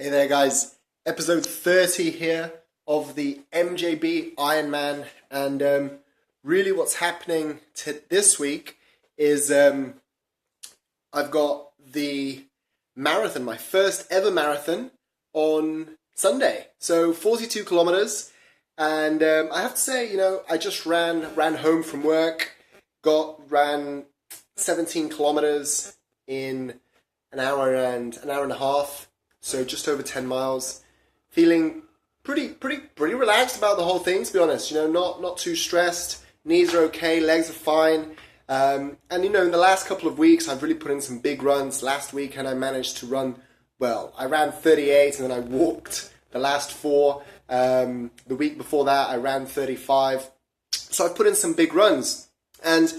Hey there guys, episode 30 here of the MJB Ironman, and really what's happening this week is I've got the marathon, my first ever marathon on Sunday, so 42 kilometers, and I have to say, I just ran home from work, ran 17 kilometers in an hour and a half. So just over 10 miles, feeling pretty relaxed about the whole thing, to be honest. Not too stressed. Knees are okay, legs are fine. And in the last couple of weeks, I've really put in some big runs. Last weekend, I managed to run, I ran 38 and then I walked the last 4. The week before that, I ran 35. So I've put in some big runs. And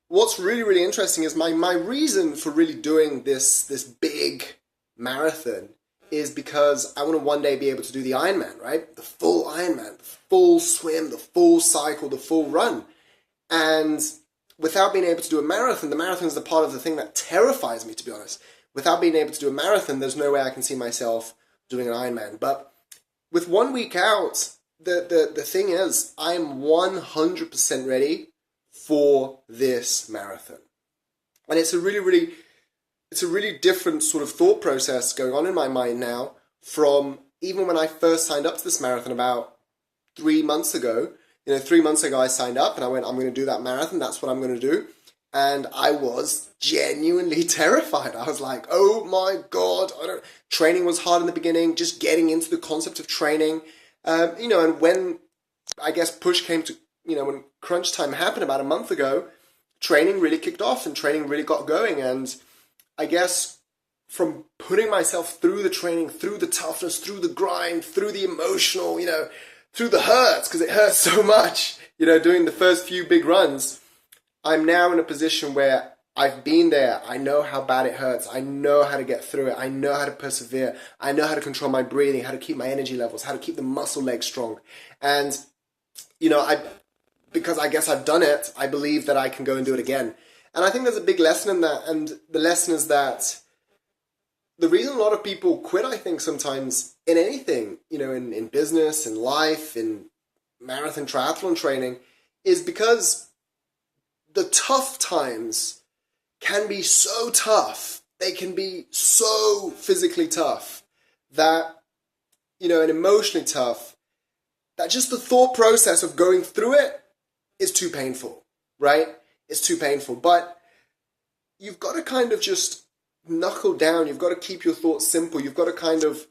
what's really interesting is my reason for really doing this big marathon is because I want to one day be able to do the Ironman, right? The full Ironman, the full swim, the full cycle, the full run. And without being able to do a marathon, the marathon is the part of the thing that terrifies me, to be honest. Without being able to do a marathon, there's no way I can see myself doing an Ironman. But with 1 week out, the thing is, I'm 100% ready for this marathon. And it's a really different sort of thought process going on in my mind now from even when I first signed up to this marathon about 3 months ago. 3 months ago I signed up and I went, I'm going to do that marathon. That's what I'm going to do. And I was genuinely terrified. I was like, oh my God. Training was hard in the beginning, just getting into the concept of training. And when I guess push came to, when crunch time happened about a month ago, training really kicked off and training really got going. And I guess from putting myself through the training, through the toughness, through the grind, through the emotional, through the hurts, because it hurts so much, doing the first few big runs, I'm now in a position where I've been there. I know how bad it hurts. I know how to get through it. I know how to persevere. I know how to control my breathing, how to keep my energy levels, how to keep the muscle legs strong. And, because I guess I've done it, I believe that I can go and do it again. And I think there's a big lesson in that, and the lesson is that the reason a lot of people quit, I think, sometimes in anything, in business, in life, in marathon triathlon training, is because the tough times can be so tough, they can be so physically tough, that, and emotionally tough, that just the thought process of going through it is too painful, right? It's too painful, but you've got to kind of just knuckle down. You've got to keep your thoughts simple. You've got to kind of,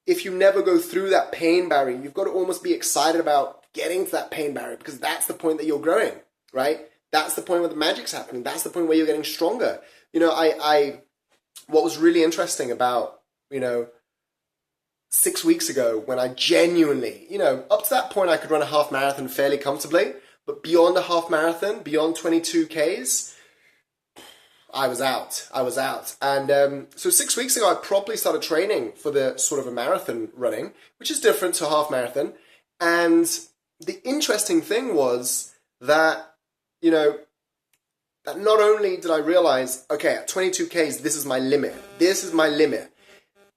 if you never go through that pain barrier, you've got to almost be excited about getting to that pain barrier, because that's the point that you're growing, right? That's the point where the magic's happening. That's the point where you're getting stronger. What was really interesting about, 6 weeks ago when I genuinely, up to that point I could run a half marathon fairly comfortably. But beyond a half marathon, beyond 22 Ks, I was out. And so 6 weeks ago, I properly started training for the sort of a marathon running, which is different to a half marathon. And the interesting thing was that, that not only did I realize, okay, at 22 Ks, this is my limit.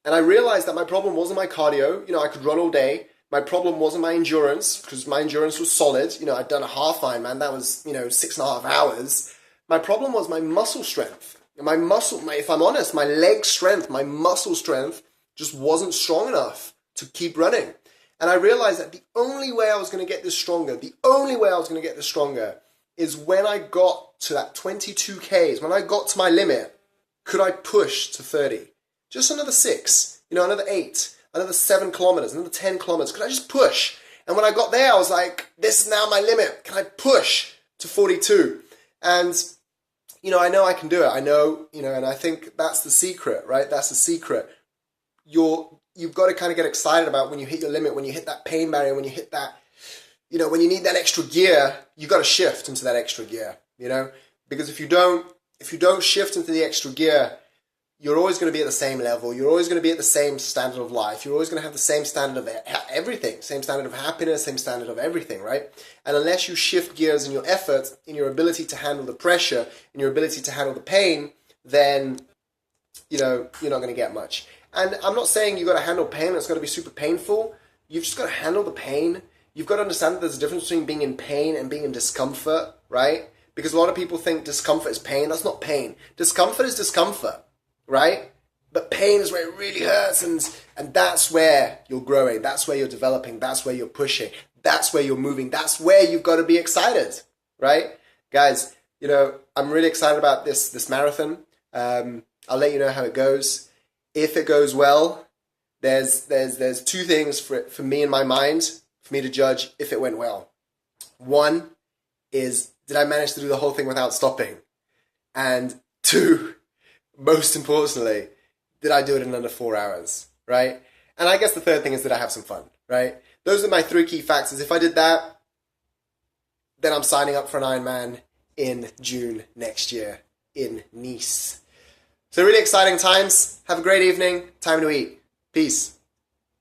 And I realized that my problem wasn't my cardio. I could run all day. My problem wasn't my endurance, because my endurance was solid. I'd done a half Ironman, that was, 6.5 hours. My problem was my muscle strength. If I'm honest, my leg strength, my muscle strength just wasn't strong enough to keep running. And I realized that the only way I was going to get this stronger, is when I got to that 22 Ks, when I got to my limit, could I push to 30? Just another 6, another 8. Another 7 kilometers, another 10 kilometers. Could I just push? And when I got there, I was like, this is now my limit. Can I push to 42? And, I know I can do it. I know, and I think that's the secret, right? That's the secret. You've got to kind of get excited about when you hit your limit, when you hit that pain barrier, when you hit that, when you need that extra gear, you got to shift into that extra gear, Because if you don't shift into the extra gear, you're always going to be at the same level. You're always going to be at the same standard of life. You're always going to have the same standard of everything, same standard of happiness, same standard of everything, right? And unless you shift gears in your effort, in your ability to handle the pressure, in your ability to handle the pain, then, you're not going to get much. And I'm not saying you've got to handle pain, it's got to be super painful. You've just got to handle the pain. You've got to understand that there's a difference between being in pain and being in discomfort, right? Because a lot of people think discomfort is pain. That's not pain. Discomfort is discomfort, right? But pain is where it really hurts, and that's where you're growing. That's where you're developing. That's where you're pushing. That's where you're moving. That's where you've got to be excited, right? Guys, I'm really excited about this marathon. I'll let you know how it goes. If it goes well, there's two things for me in my mind, for me to judge if it went well. One is, did I manage to do the whole thing without stopping? And two, most importantly, did I do it in under 4 hours, right? And I guess the third thing is, did I have some fun, right? Those are my three key factors. If I did that, then I'm signing up for an Ironman in June next year in Nice. So really exciting times. Have a great evening. Time to eat. Peace.